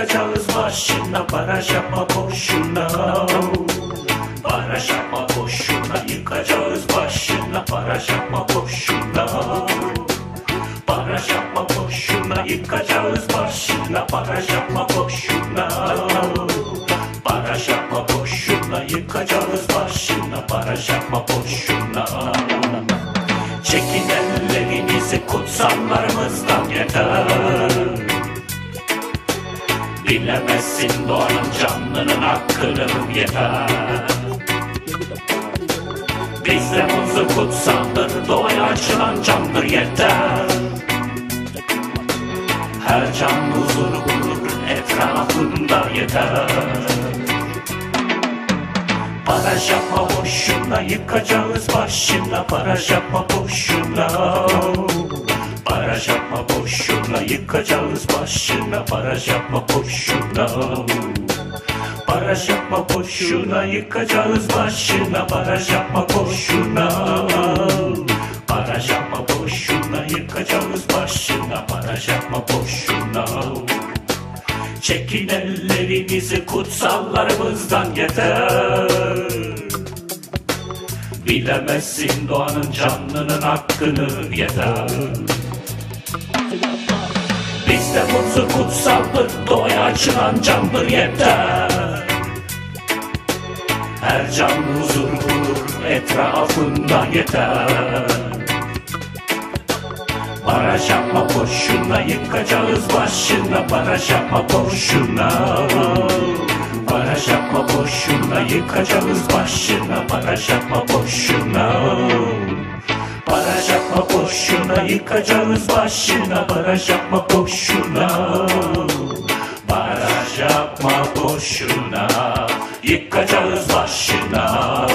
yıkacağız başına, baraj yapma boşuna. Baraj yapma boşuna, yıkacağız başına, baraj yapma boşuna. Baraj yapma boşuna, yıkacağız başına, baraj yapma boşuna. Baraj yapma boşuna, yıkacağız başına, baraj yapma boşuna. Çekin ellerinizi kutsallarımızdan yeter. Bilemezsin doğanın canlının hakkını yeter. Bizde huzur kutsaldır, doğaya açılan candır yeter. Her can huzuru bulur, etrafında yeter. Baraj yapma boşuna, yıkacağız başına, baraj yapma boşuna. Baraj yapma boşuna, yıkacağız başına, baraj yapma boşuna. Baraj yapma boşuna, yıkacağız başına, baraj yapma boşuna. Baraj yapma boşuna, yıkacağız başına, baraj yapma boşuna. Çekin ellerinizi kutsallarımızdan yeter. Bilemezsin doğanın canlının hakkını yeter. Bizde huzur kutsaldır, doğaya açılan candır yeter. Her can huzur bulur, etrafında yeter. Baraj yapma boşuna, yıkacağız başına, baraj yapma boşuna. Baraj yapma boşuna, yıkacağız başına, baraj yapma boşuna. Baraj yapma boşuna, yıkacağız başına, baraj yapma boşuna. Baraj yapma boşuna, yıkacağız başına.